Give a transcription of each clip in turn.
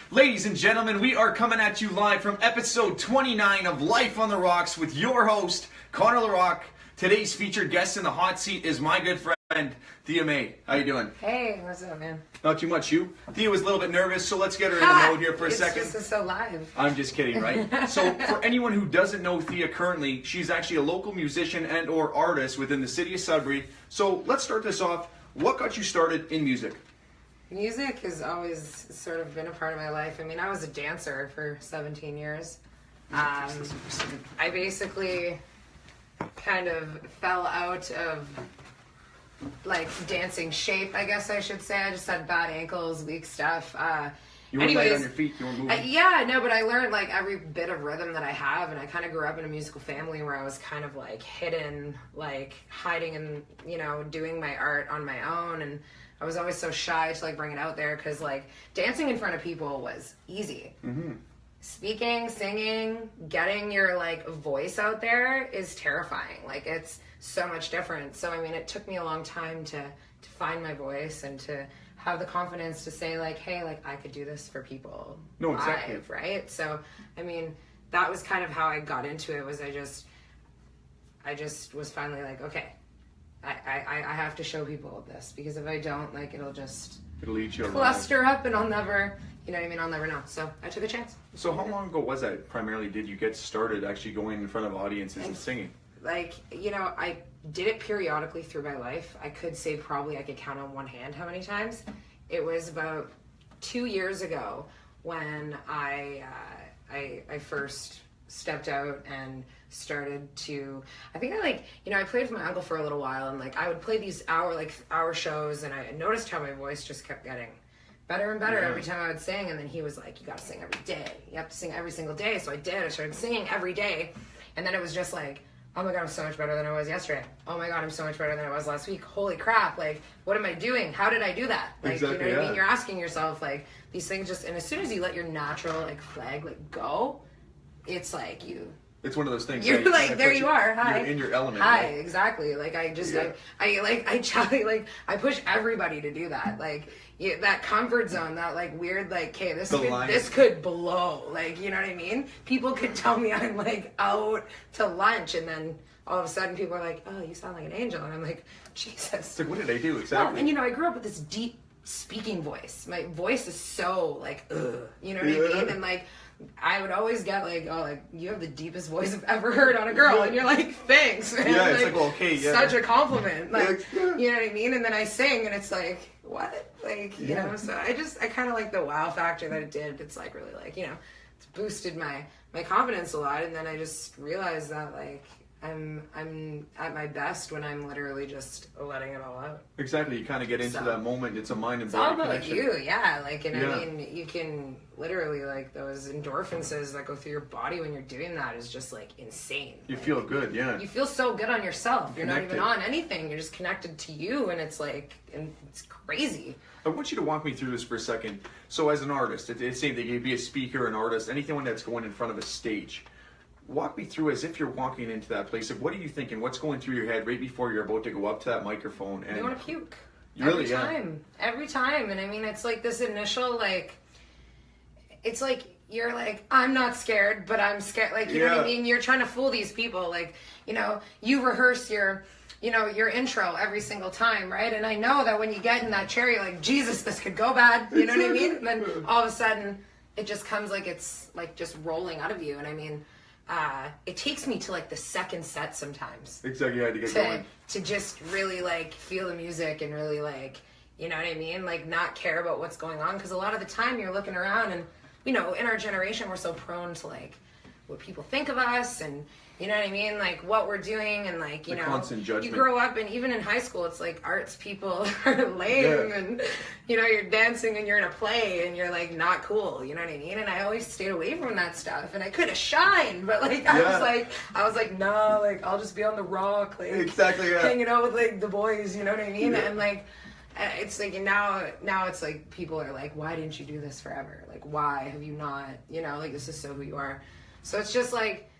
Ladies and gentlemen, we are coming at you live from episode 29 of Life on the Rocks with your host, Connor LaRocque. Today's featured guest in the hot seat is my good friend, Thea May. How you doing? Hey, what's up, man? Not too much, you? Thea was a little bit nervous, so let's get her in the mode here for a second. This is so live. I'm just kidding, right? So, for anyone who doesn't know Thea currently, she's actually a local musician and or artist within the city of Sudbury. So, let's start this off. What got you started in music? Music has always sort of been a part of my life. I mean, I was a dancer for 17 years. I basically kind of fell out of, like, dancing shape, I guess I should say. I just had bad ankles, weak stuff. You weren't light on your feet, you weren't moving. Yeah, no, but I learned, like, every bit of rhythm that I have, and I kind of grew up in a musical family where I was kind of, like, hidden, like, hiding and, you know, doing my art on my own, and I was always so shy to, like, bring it out there, because, like, dancing in front of people was easy. Mm-hmm. Speaking, singing, getting your, like, voice out there is terrifying. Like, it's so much different. So, I mean, it took me a long time to find my voice and to have the confidence to say, like, hey, like, I could do this for people live, right? So, I mean, that was kind of how I got into it, was I just was finally like, okay, I have to show people this, because if I don't, like, it'll eat you cluster up and I'll never, you know what I mean, I'll never know. So I took a chance. So how long ago was that primarily did you get started actually going in front of audiences and singing? Like, you know, I did it periodically through my life. I could say probably I could count on one hand how many times. It was about 2 years ago when I first stepped out and started to, I think I, like, you know, I played with my uncle for a little while, and, like, I would play these hour shows, and I noticed how my voice just kept getting better and better every time I would sing. And then he was like, you gotta sing every day, you have to sing every single day. So I did. I started singing every day, and then it was just like, oh my god, I'm so much better than I was yesterday. Oh my god, I'm so much better than I was last week. Holy crap, like, what am I doing? How did I do that? Like, exactly, you know what I mean? You're asking yourself, like, these things just, and as soon as you let your natural, like, flag, like, go, it's like it's one of those things. You're like, there you are. Hi. You're in your element. Hi, right? Exactly. Like, I just, I push everybody to do that. Like, that comfort zone, that, like, weird, like, okay, this could blow. Like, you know what I mean? People could tell me I'm, like, out to lunch, and then all of a sudden people are like, oh, you sound like an angel. And I'm like, Jesus. It's like, what did I do exactly? Well, and, you know, I grew up with this deep speaking voice. My voice is so, like, ugh. You know what I mean? And, like, I would always get, like, oh, like, you have the deepest voice I've ever heard on a girl. And you're like, thanks. Man. Yeah, it's like, well, okay, yeah. Such a compliment. Like, you know what I mean? And then I sing, and it's like, what? Like, you know, so I kind of like the wow factor that it did. It's, like, really, like, you know, it's boosted my confidence a lot. And then I just realized that, like, I'm at my best when I'm literally just letting it all out. Exactly. You kind of get into that moment. It's a mind and body connection. It's all about you, yeah. Like, and I mean, you can literally, like, those endorphins that go through your body when you're doing that is just, like, insane. You like, feel good, yeah. You feel so good on yourself. You're not even on anything. You're just connected to you, and it's like, and it's crazy. I want you to walk me through this for a second. So, as an artist, it's saying that you be a speaker, an artist, anything that's going in front of a stage. Walk me through as if you're walking into that place. Like, what are you thinking? What's going through your head right before you're about to go up to that microphone? And you want to puke. Really, Every time. And I mean, it's like this initial, like, it's like, you're like, I'm not scared, but I'm scared. Like, you know what I mean? You're trying to fool these people. Like, you know, you rehearse your intro every single time, right? And I know that when you get in that chair, you're like, Jesus, this could go bad. You know what I mean? And then all of a sudden, it just comes like it's, like, just rolling out of you. And I mean, it takes me to, like, the second set sometimes. Exactly, to get going. To just really, like, feel the music and really, like, you know what I mean? Like, not care about what's going on. Because a lot of the time you're looking around and, you know, in our generation, we're so prone to, like, what people think of us and, you know what I mean? Like, what we're doing and, like, you know, constant judgment. You grow up and even in high school, it's like arts people are lame and, you know, you're dancing and you're in a play and you're, like, not cool, you know what I mean? And I always stayed away from that stuff and I could have shined, but, like, I was like, no, like, I'll just be on the rock, like, hanging out with, like, the boys, you know what I mean? And, like, it's like, now it's like, people are like, why didn't you do this forever? Like, why have you not, you know, like, this is so who you are. So it's just like,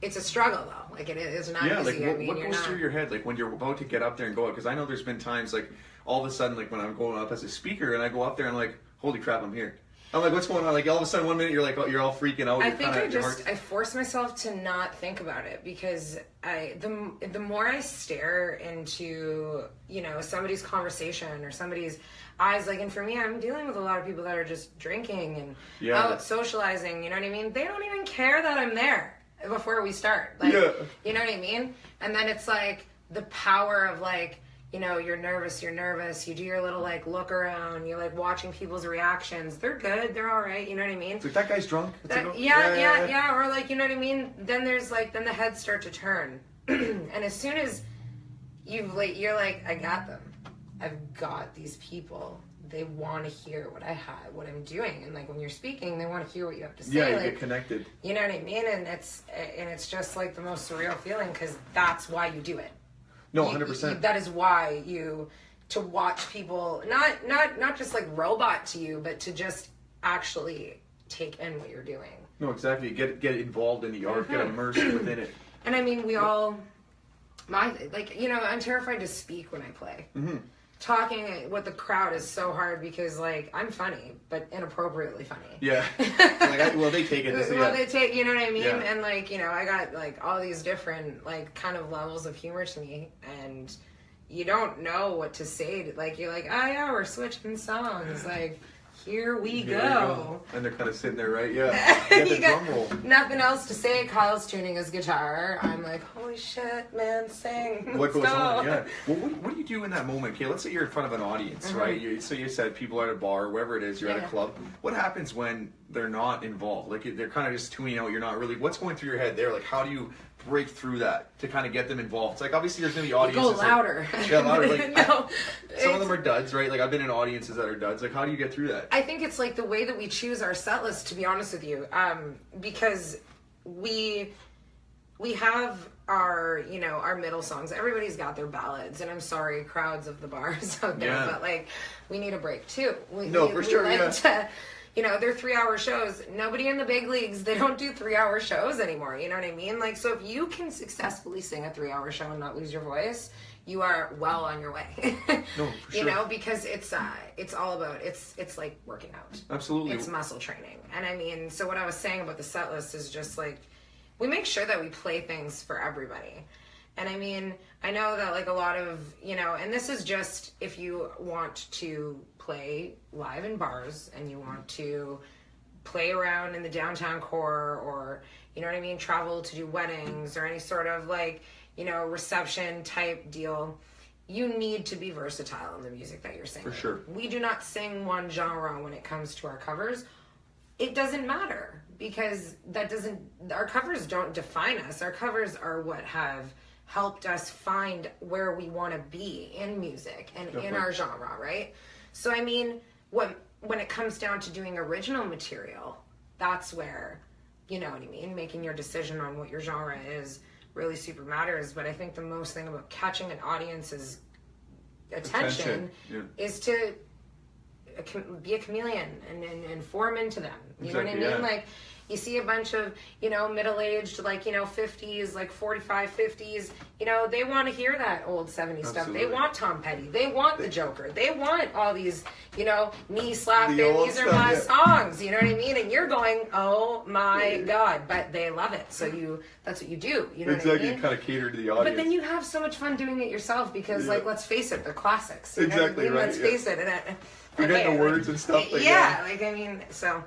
it's a struggle though. Like, it is not easy. Like, I mean, what goes through your head, like, when you're about to get up there and go out? Because I know there's been times, like, all of a sudden, like, when I'm going up as a speaker and I go up there and I'm like, holy crap, I'm here. I'm like, what's going on? Like all of a sudden, 1 minute you're like, oh, you're all freaking out. I think I force myself to not think about it, because the more I stare into, you know, somebody's conversation or somebody's eyes, like, and for me, I'm dealing with a lot of people that are just drinking and out socializing, you know what I mean? They don't even care that I'm there before we start. Like, you know what I mean? And then it's like the power of, like, you know, you're nervous, you do your little, like, look around, you're, like, watching people's reactions. They're good, they're all right, you know what I mean? It's like, that guy's drunk. Yeah, or, like, you know what I mean? Then there's, like, then the heads start to turn. And as soon as you're like, I got them. I've got these people. They want to hear what I'm doing. And, like, when you're speaking, they want to hear what you have to say. Yeah, you like, get connected. You know what I mean? And it's just, like, the most surreal feeling, because that's why you do it. No, 100%. That is why to watch people, not just like robot to you, but to just actually take in what you're doing. No, exactly. Get involved in the art, get immersed within it. And I mean, like, you know, I'm terrified to speak when I play. Mm-hmm. Talking with the crowd is so hard, because, like, I'm funny, but inappropriately funny. Yeah. Well, they take it. They take, you know what I mean? Yeah. And, like, you know, I got, like, all these different, like, kind of levels of humor to me, and you don't know what to say. Like, you're like, oh, yeah, we're switching songs. Like, here we go. And they're kind of sitting there, right? Yeah. Get the drum roll. Nothing else to say. Kyle's tuning his guitar. I'm like, holy shit, man, sing. What goes on? Yeah. Well, what do you do in that moment? Okay, let's say you're in front of an audience, right? So you said people are at a bar, wherever it is, you're at a club. What happens when they're not involved? Like, they're kind of just tuning out. You're not really. What's going through your head there? Like, how do you break through that to kind of get them involved? It's like, obviously there's going to be audiences. Go louder. Like, yeah, louder. Like, no, some of them are duds, right? Like, I've been in audiences that are duds. Like, how do you get through that? I think it's like the way that we choose our set list, to be honest with you, because we have our, you know, our middle songs. Everybody's got their ballads, and I'm sorry, crowds of the bars out there, but, like, we need a break too. We like to, you know, they're 3-hour shows. Nobody in the big leagues, they don't do 3-hour shows anymore. You know what I mean? Like, so if you can successfully sing a 3-hour show and not lose your voice, you are well on your way. No, for sure. You know, because it's all about, it's like working out. Absolutely. It's muscle training. And I mean, so what I was saying about the set list is just like, we make sure that we play things for everybody. And I mean, I know that, like, a lot of, you know, and this is just if you want to play live in bars and you want to play around in the downtown core, or, you know what I mean, travel to do weddings or any sort of, like, you know, reception type deal, you need to be versatile in the music that you're singing. For sure. We do not sing one genre when it comes to our covers. It doesn't matter, because our covers don't define us. Our covers are what have helped us find where we want to be in music and in our genre, right? So, I mean, when it comes down to doing original material, that's where, you know what I mean, making your decision on what your genre is really super matters. But I think the most thing about catching an audience's attention. Is to be a chameleon and form into them. You know what I mean? Yeah. Like, you see a bunch of, you know, middle-aged, like, you know, 50s, like 45, 50s, you know, they want to hear that old 70s stuff. They want Tom Petty. They want the Joker. They want all these, you know, knee slapping, these are my songs, you know what I mean? And you're going, oh my God, but they love it. So that's what you do, you know what I mean? You kind of cater to the audience. But then you have so much fun doing it yourself, because, like, let's face it, they're classics. You know right. Let's face it. Forgetting the words and stuff like that. Like, I mean, so...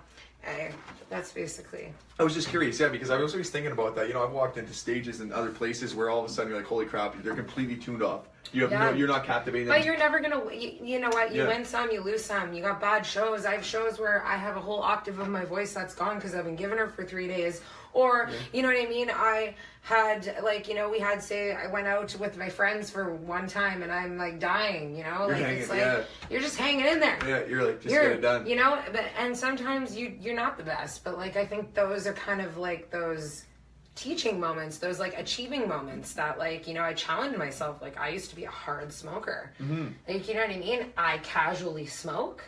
that's basically. I was just curious, because I was always thinking about that. You know, I've walked into stages and other places where all of a sudden you're like, holy crap, they're completely tuned off. You have you're not captivating them. But you're never gonna. You know what? You win some, you lose some. You got bad shows. I have shows where I have a whole octave of my voice that's gone because I've been giving her for 3 days. Or, you know what I mean? I had, like, you know, we had, say, I went out with my friends for one time and I'm, like, dying, you know? It's like, you're just hanging in there. Yeah, you're like, just get it done. You know? And sometimes you're not the best. But, like, I think those are kind of, like, those teaching moments, those, like, achieving moments that, like, you know, I challenge myself. Like, I used to be a hard smoker. Mm-hmm. Like, you know what I mean? I casually smoke.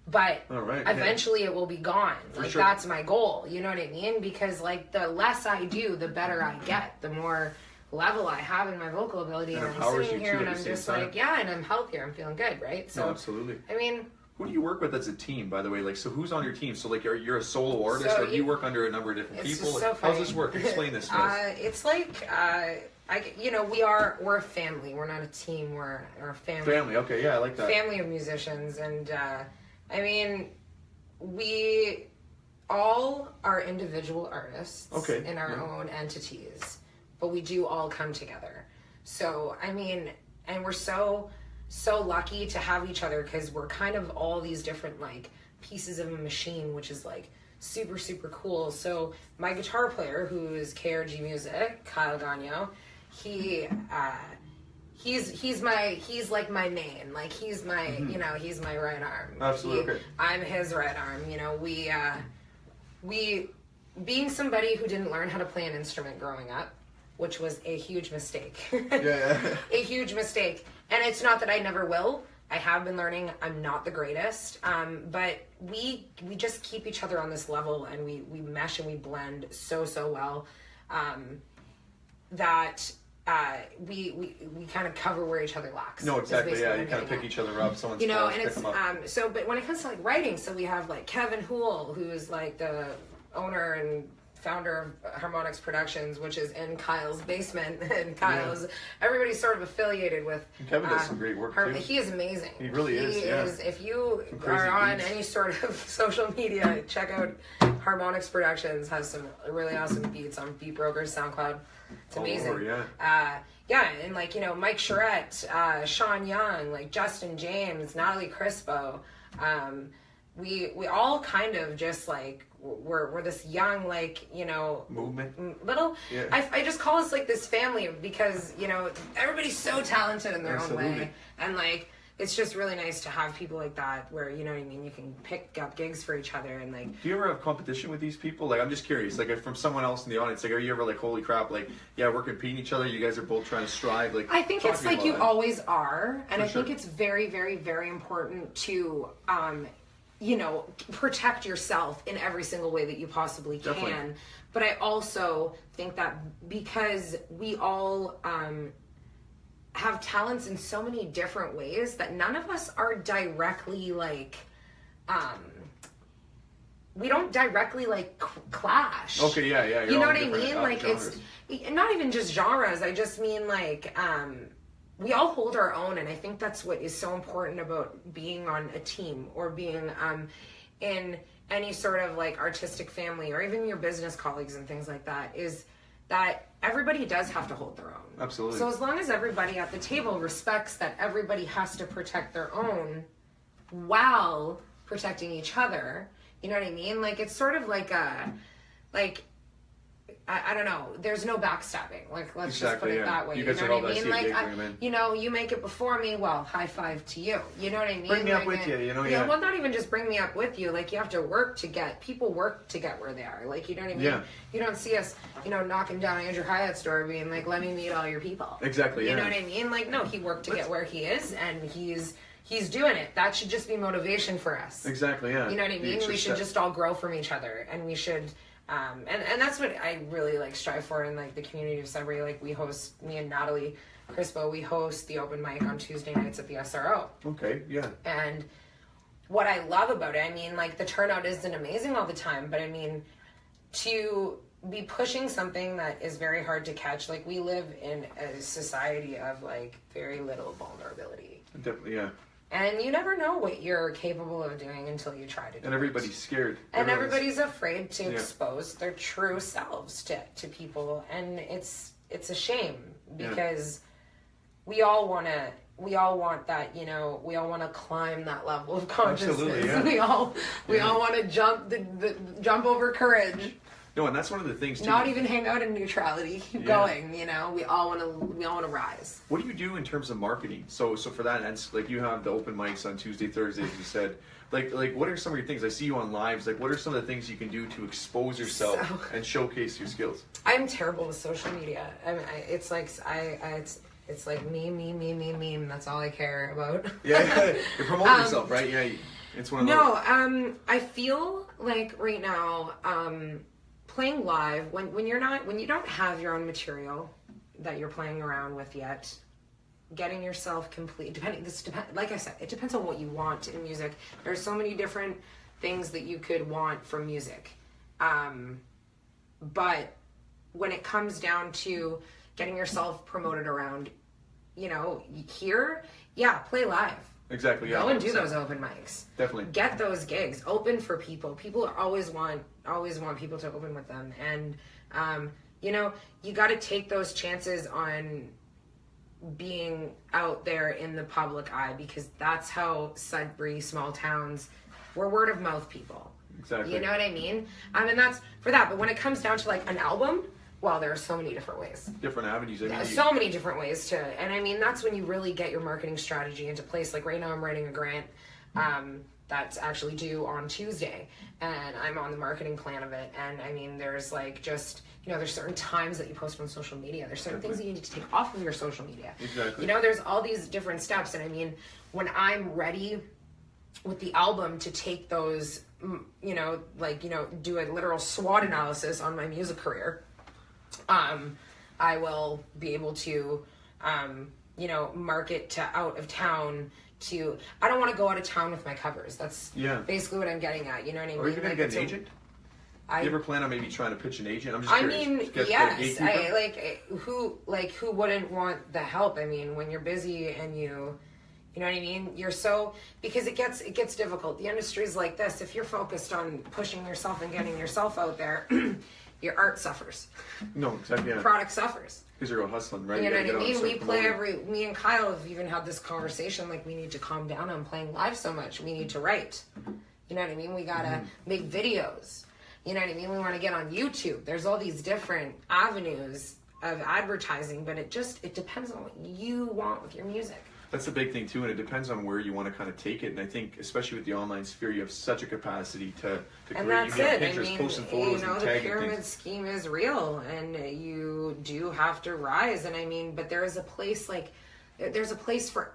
But eventually it will be gone. Like, that's my goal. You know what I mean? Because, like, the less I do, the better I get. The more level I have in my vocal ability. And I'm sitting here and I'm just like, and I'm healthier. I'm feeling good, right? So, absolutely. I mean... Who do you work with as a team, by the way? Like, so who's on your team? So, like, you're a solo artist, or do you work under a number of different people? Just so How's this work? Explain this to us. It's like, we're a family. We're not a team. We're a family. Family, okay, yeah, I like that. Family of musicians, and I mean, we all are individual artists in our own entities, but we do all come together. So, I mean, and we're so lucky to have each other, because we're kind of all these different, like, pieces of a machine, which is, like, super, super cool. So my guitar player, who is KRG Music, Kyle Gagno, he's like my main, like, he's my, he's my right arm. Absolutely. I'm his right arm. We being somebody who didn't learn how to play an instrument growing up, which was a huge mistake. A huge mistake. And it's not that I never will. I have been learning. I'm not the greatest. But we just keep each other on this level, and we mesh and we blend so well that we kind of cover where each other lacks. No, exactly. Yeah, you kind of pick each other up. Someone's and it's so. But when it comes to, like, writing, so we have, like, Kevin Hool, who's, like, the owner and founder of Harmonix Productions, which is in Kyle's basement, and everybody's sort of affiliated with. And Kevin does some great work too. He is amazing. He really is. If you are on any sort of social media, check out Harmonix Productions. Has some really awesome beats on Beat Broker's SoundCloud. It's amazing. And, like, Mike Charette, Sean Young, like, Justin James, Natalie Crispo. We all kind of just, like, we're this young, like, movement, little. I just call us, like, this family, because everybody's so talented in their own way, and, like, it's just really nice to have people like that, where, you know what I mean, you can pick up gigs for each other, and, like. Do you ever have competition with these people? Like, I'm just curious, like, from someone else in the audience, like, are you ever like, holy crap, like, yeah, we're competing each other, you guys are both trying to strive, like. I think it's like you always are, and I think it's very, very, very important to protect yourself in every single way that you possibly can. Definitely. But I also think that because we all have talents in so many different ways, that none of us are directly, like, we don't directly, like, clash. Okay, yeah. You know what I mean? Like, genres. It's not even just genres. I just mean, like, we all hold our own, and I think that's what is so important about being on a team, or being in any sort of, like, artistic family, or even your business colleagues and things like that, is that everybody does have to hold their own. Absolutely. So as long as everybody at the table respects that everybody has to protect their own while protecting each other, you know what I mean? Like, it's sort of like I don't know. There's no backstabbing. Like, let's just put it that way. You guys know what I mean? Like, you make it before me. Well, high five to you. You know what I mean? Bring me up with you. Yeah. Well, not even just bring me up with you. Like, you have to work to get where they are. Like, you know what I mean? Yeah. You don't see us, knocking down Andrew Hyatt's door, being like, "Let me meet all your people." Exactly. You know what I mean? Like, no, he worked to get where he is, and he's doing it. That should just be motivation for us. Exactly. Yeah. You know what I mean? We should just all grow from each other, and we should. And that's what I really, like, strive for in, like, the community of Sudbury. Like, we host, me and Natalie Crispo, we host the open mic on Tuesday nights at the SRO. Okay, yeah. And what I love about it, I mean, like, the turnout isn't amazing all the time, but I mean, to be pushing something that is very hard to catch, like, we live in a society of, like, very little vulnerability. Definitely, yeah. And you never know what you're capable of doing until you try to do it. And everybody's scared. And everybody's afraid to expose their true selves to people. And it's a shame, because we all want that, we all want to climb that level of consciousness. Absolutely, yeah. We all want to jump over courage. No, and that's one of the things too. Not even hang out in neutrality. Keep going. We all want to rise. What do you do in terms of marketing? So for that, and like, you have the open mics on Tuesday, Thursday, as you said. Like what are some of your things? I see you on lives. Like, what are some of the things you can do to expose yourself and showcase your skills? I'm terrible with social media. I mean, it's like it's like me. That's all I care about. Yeah, you promote yourself, right? Yeah, it's one of those. No, I feel like right now. Playing live, when you don't have your own material that you're playing around with yet, getting yourself complete. Like I said, it depends on what you want in music. There's so many different things that you could want from music. But when it comes down to getting yourself promoted around, you know, here, yeah, play live. Exactly. Yeah. Go and do those open mics. Definitely. Get those gigs. Open for people. People always want people to open with them. And, you know, you got to take those chances on being out there in the public eye, because that's how Sudbury, small towns, we're word of mouth people. Exactly. You know what I mean? I mean, that's for that. But when it comes down to like an album, well, there are so many different ways. Different avenues. I mean, so many different ways to, and I mean, that's when you really get your marketing strategy into place. Like right now I'm writing a grant that's actually due on Tuesday, and I'm on the marketing plan of it. And I mean, there's like just, you know, there's certain times that you post on social media. There's certain things that you need to take off of your social media. Exactly. You know, there's all these different steps. And I mean, when I'm ready with the album to take those, you know, like, you know, do a literal SWOT analysis on my music career, I will be able to, you know, market to out of town to, I don't want to go out of town with my covers. That's basically what I'm getting at. You know what I mean? Are you going to get an agent? Do you ever plan on maybe trying to pitch an agent? I'm just curious. I mean, yes. Who wouldn't want the help? I mean, when you're busy and you know what I mean? You're so, because it gets difficult. The industry's like this. If you're focused on pushing yourself and getting yourself out there, your art suffers. No, exactly. Yeah. Product suffers. Because you're all hustling, right? You know what I mean? Me and Kyle have even had this conversation, like, we need to calm down on playing live so much. We need to write. You know what I mean? We gotta make videos. You know what I mean? We want to get on YouTube. There's all these different avenues of advertising, but it depends on what you want with your music. That's the big thing too, and it depends on where you want to kind of take it. And I think, especially with the online sphere, you have such a capacity to create. And that's you it. Pictures, I mean, posting photos, you know, and the tagging pyramid things. scheme is real, and you do have to rise. And I mean, but there is a place there's a place for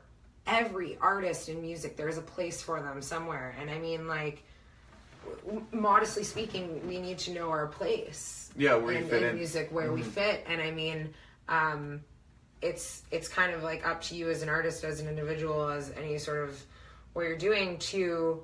every artist in music. There's a place for them somewhere. And I mean, like, modestly speaking, we need to know our place. Yeah, where you fit in music, where we fit. And I mean, it's kind of like up to you as an artist, as an individual, as any sort of what you're doing, to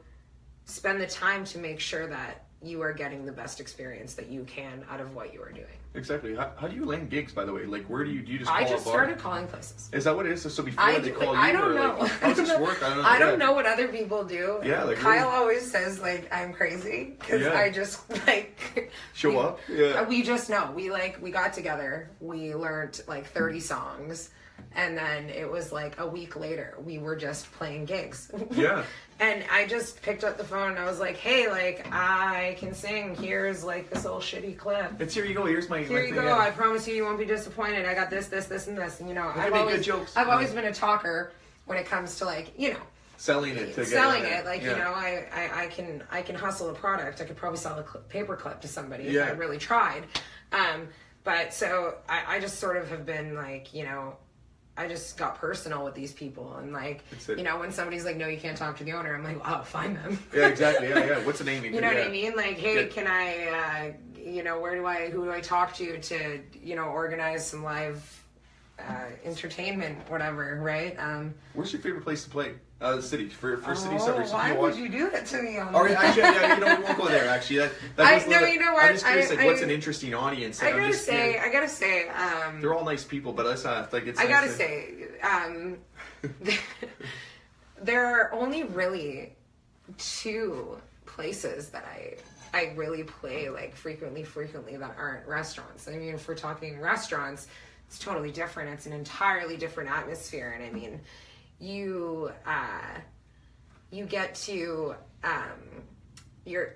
spend the time to make sure that you are getting the best experience that you can out of what you are doing. Exactly. How do you land gigs, by the way? Like, where do you just call I just a bar? started calling places. Is that what it is? So before they call you? I don't or know. Like, how does this work? I don't know. I don't know what other people do. Yeah, like, Kyle always says, like, I'm crazy, because I just, like... Show up? Yeah. We just know. We got together. We learned, like, 30 songs. And then it was like a week later, we were just playing gigs. Yeah. And I just picked up the phone and I was like, hey, like, I can sing. Here's like this old shitty clip. It's here you go. Here's my Here you thing, go. yeah. I promise you won't be disappointed. I got this, and this. And, you know, I've good jokes. I've always been a talker when it comes to, like, you know, selling it. Like, you know, I can hustle a product. I could probably sell a paper clip to somebody if I really tried. But so I just sort of have been like, you know, I just got personal with these people, and like, you know, when somebody's like, no, you can't talk to the owner, I'm like, wow, find them. Yeah, exactly. Yeah. What's the name? You know what I mean? Like, hey, can I, you know, who do I talk to, you know, organize some live entertainment, whatever, right? Where's your favorite place to play? The city for city suburbs. Why would you do that to me? All right, actually, yeah, you know, we won't go there. Actually, you know what? I'm just curious, like, what's an interesting audience? I gotta say, they're all nice people, but let's like it's. I gotta say, there are only really 2 places that I really play like frequently that aren't restaurants. I mean, if we're talking restaurants, it's totally different. It's an entirely different atmosphere, and I mean, you get to you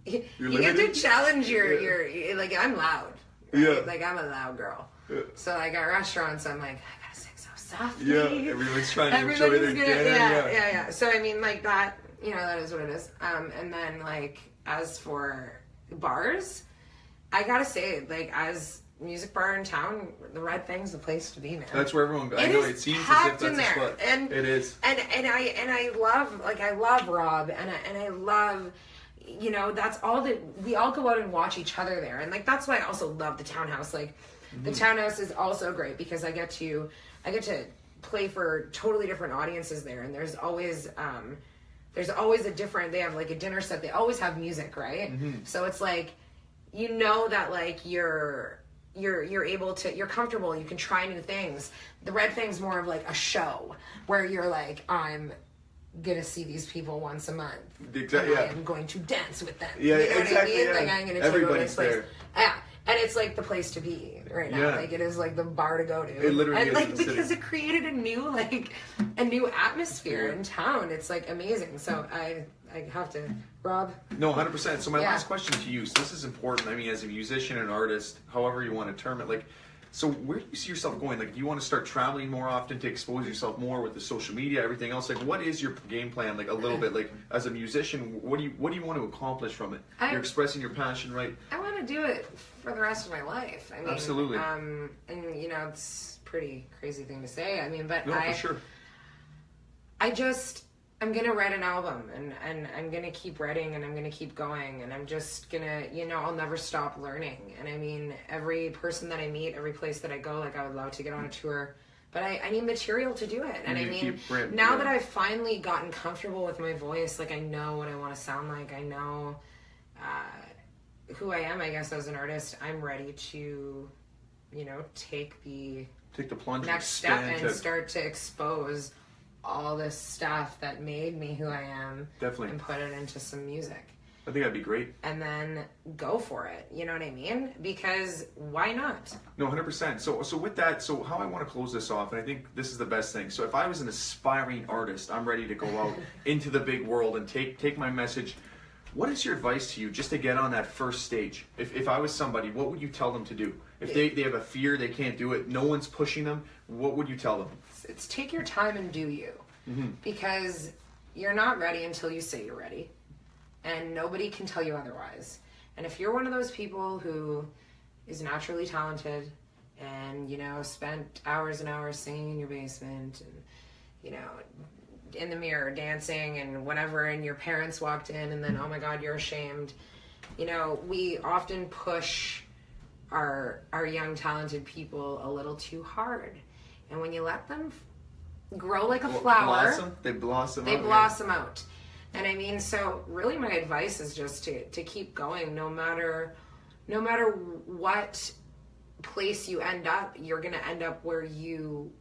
get to challenge your like, I'm loud, right? Yeah, like, I'm a loud girl. Yeah. So like at restaurants, I'm like, I gotta sing so softly. Yeah, everyone's trying to enjoy their dinner. Yeah. So I mean, like, that, you know, that is what it is. And then, like, as for bars, I gotta say, like, as music bar in town, the Red Thing's the place to be, man. That's where everyone goes. I know, it seems as if that's a spot. And it is. And I love Rob, and I love, you know, that's all that we all go out and watch each other there. And like, that's why I also love the Townhouse. Like, the Townhouse is also great because I get to play for totally different audiences there, and there's always a different, they have like a dinner set, they always have music, right? So it's like, you know that like you're able to, you're comfortable, you can try new things. The Red Fang's more of like a show where you're like, I'm gonna see these people once a month. Exactly. And I'm going to dance with them. Yeah, you know exactly. What I mean? Yeah. Like I'm gonna take Everybody's place. there. Yeah. And it's like the place to be right now. Yeah. Like it is like the bar to go to. It literally and is like in the because city. it created a new atmosphere in town. It's like amazing. So I have to, Rob. No, 100%. So my Yeah. last question to you, so this is important. I mean, as a musician and artist, however you want to term it, like, so where do you see yourself going? Like, do you want to start traveling more often to expose yourself more with the social media, everything else? Like, what is your game plan? Like, a little bit, like, as a musician, what do you want to accomplish from it? You're expressing your passion, right? I want to do it for the rest of my life. I mean, Absolutely. And you know, it's a pretty crazy thing to say. I mean, but No, for sure. I'm going to write an album and I'm going to keep writing and I'm going to keep going and I'm just going to, you know, I'll never stop learning. And I mean, every person that I meet, every place that I go, like I would love to get on a tour, but I need material to do it. And I mean, now that I've finally gotten comfortable with my voice, like I know what I want to sound like. I know who I am, I guess, as an artist. I'm ready to, you know, take the plunge, next step and start to expose all this stuff that made me who I am. Definitely. And put it into some music. I think that'd be great. And then go for it. You know what I mean? Because why not? No, 100%. So with that, so how I want to close this off, and I think this is the best thing. So if I was an aspiring artist, I'm ready to go out into the big world and take my message. What is your advice to you just to get on that first stage? If I was somebody, what would you tell them to do? If they have a fear, they can't do it, no one's pushing them, what would you tell them? It's take your time and do you. Because you're not ready until you say you're ready. And nobody can tell you otherwise. And if you're one of those people who is naturally talented and, you know, spent hours and hours singing in your basement and, you know, in the mirror dancing and whatever, and your parents walked in and then, oh my God, you're ashamed. You know, we often push our young talented people a little too hard. And when you let them grow like a flower, they blossom out. And I mean, so really my advice is just to keep going. No matter what place you end up, you're going to end up where you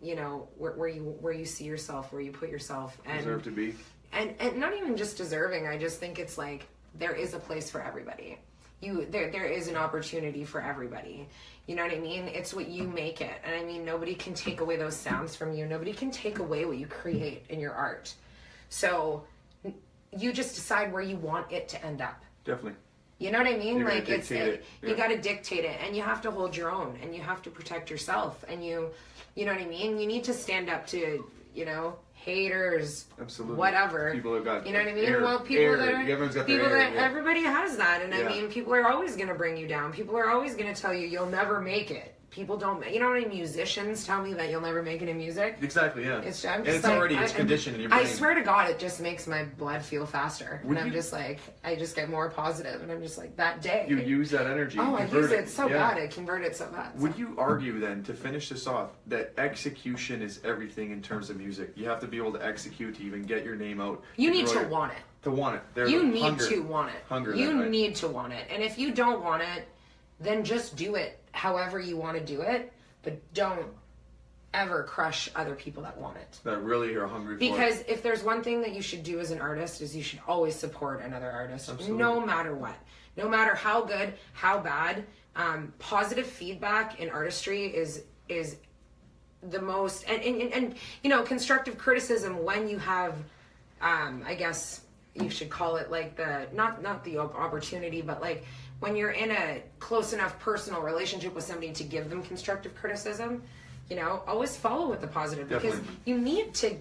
know, where you see yourself, where you put yourself, and deserve to be. And not even just deserving. I just think it's like there is a place for everybody. There is an opportunity for everybody. You know what I mean? It's what you make it. And I mean, nobody can take away those sounds from you. Nobody can take away what you create in your art. So you just decide where you want it to end up. Definitely. You know what I mean? You're like you got to dictate it, and you have to hold your own, and you have to protect yourself, and you know what I mean? You need to stand up to, you know, haters, absolutely, whatever. People have got, you know what I mean? Air, well, people that are, everyone's got people their that everybody has that, and I Yeah. mean, people are always going to bring you down. People are always going to tell you you'll never make it. People don't, you know how many musicians tell me that you'll never make it in music? Exactly, yeah. It's conditioned in your brain. I swear to God, it just makes my blood feel faster. And I'm just like, I just get more positive, and I'm just like, that day. You use that energy. Oh, I use it so bad. I convert it so bad. Would you argue then, to finish this off, that execution is everything in terms of music? You have to be able to execute to even get your name out. You need to want it. To want it. You need to want it. Hunger. You need to want it. And if you don't want it, then just do it however you want to do it. But don't ever crush other people that want it. That really are hungry for it. Because if there's one thing that you should do as an artist is you should always support another artist. Absolutely. No matter what. No matter how good, how bad. Positive feedback in artistry is the most... And you know, constructive criticism when you have, I guess you should call it like the... Not the opportunity, but like... when you're in a close enough personal relationship with somebody to give them constructive criticism, you know, always follow with the positive. Definitely. Because you need to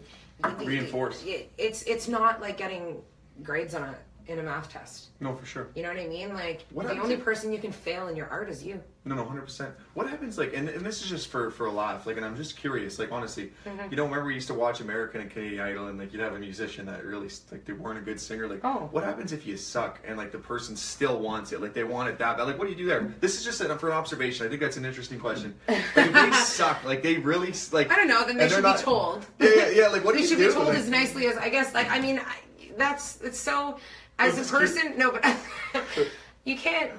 reinforce. It's not like getting grades on in a math test. No, for sure. You know what I mean? Like, What the happens only if- person you can fail in your art is you. No, 100%. What happens, like, and this is just for a laugh, like, and I'm just curious, like, honestly, you know, remember we used to watch American and Canadian Idol, and, like, you'd have a musician that really, like, they weren't a good singer, like, what happens if you suck, and, like, the person still wants it, like, they want it that bad, like, what do you do there? This is just for an observation, I think that's an interesting question. Like, if they suck, like, they really, like... I don't know, then they should be told. Yeah, like, what do you do? They should be told as nicely as, I guess, like, I mean, it's so, as a person, no, but you can't,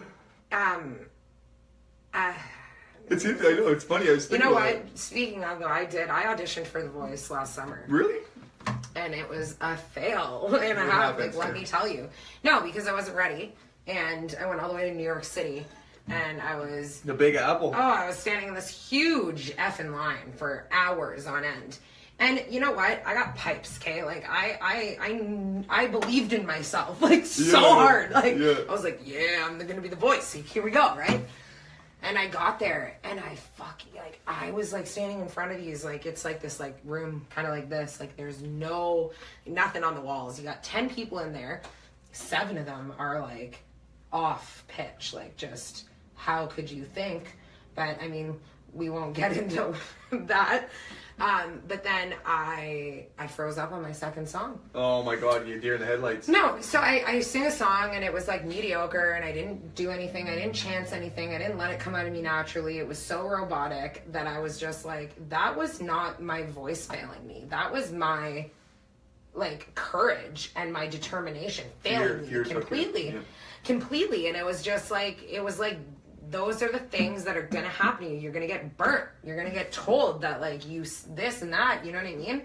It's I know, it's funny. I was thinking you know about what? it. Speaking of, though, I auditioned for The Voice last summer. Really? And it was a fail and a half, like, let me tell you. No, because I wasn't ready. And I went all the way to New York City. And I was... The Big Apple. Oh, I was standing in this huge effing line for hours on end. And you know what? I got pipes, okay? Like, I believed in myself, like, so hard. Like, I was like, yeah, I'm gonna be The Voice. Here we go, right? And I got there, and I was, like, standing in front of these, like, it's, like, this, like, room, kind of like this. Like, there's nothing on the walls. You got 10 people in there. 7 of them are, like, off pitch. Like, just, how could you think? But, I mean, we won't get into that. But then I froze up on my second song. Oh my God, you're deer in the headlights. No, so I sing a song and it was like mediocre and I didn't do anything. I didn't chance anything. I didn't let it come out of me naturally. It was so robotic that I was just like, that was not my voice failing me. That was my, like, courage and my determination failing me completely. Completely. And it was just like, those are the things that are going to happen to you. You're going to get burnt. You're going to get told that, like, you this and that. You know what I mean?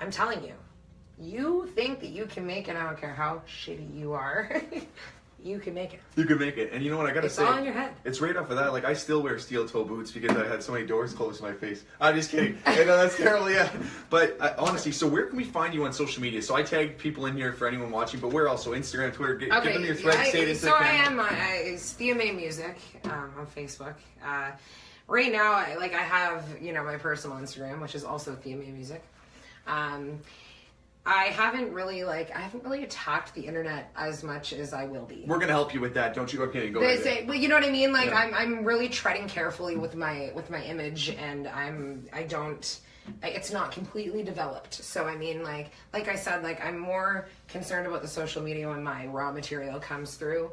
I'm telling you. You think that you can make it. I don't care how shitty you are. You can make it. You can make it. And you know what I got to say? It's all in your head. It's right off of that. Like, I still wear steel toe boots because I had so many doors closed to my face. I'm just kidding. I know that's terrible, yeah. But honestly, so where can we find you on social media? So I tag people in here for anyone watching, but where else? So Instagram, Twitter, give them your thread, say it into the camera. It's Thea May Music on Facebook. Right now, I have, you know, my personal Instagram, which is also Thea May Music. I haven't really attacked the internet as much as I will be. We're gonna help you with that. Don't you? Okay, go ahead. Well, you know what I mean. Like, I'm really treading carefully with my image, and it's not completely developed. So I mean, like I said, like, I'm more concerned about the social media when my raw material comes through.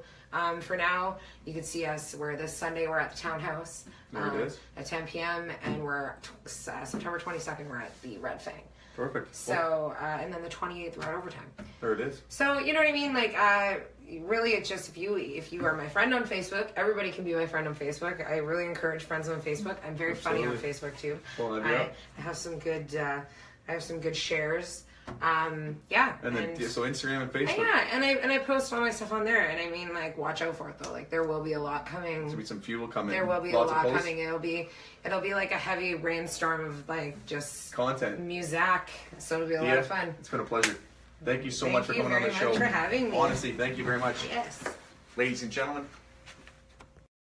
For now, you can see us. This Sunday we're at the Townhouse at 10 p.m. and we're September 22nd we're at the Red Fang. Perfect. So, and then the 28th, we're at Overtime. There it is. So, you know what I mean? Like, really, it's just if you are my friend on Facebook, everybody can be my friend on Facebook. I really encourage friends on Facebook. I'm very funny on Facebook, too. Well, I have some good, shares. And then, so Instagram and Facebook. Yeah, and I post all my stuff on there, and I mean, like, watch out for it though. Like, there will be a lot coming. There'll be some fuel coming. There will be a lot coming. It'll be like a heavy rainstorm of, like, just content, music. So it'll be a lot of fun. It's been a pleasure. Thank you so much for coming on the show. Thank you very much for having me. Honestly, thank you very much. Yes. Ladies and gentlemen,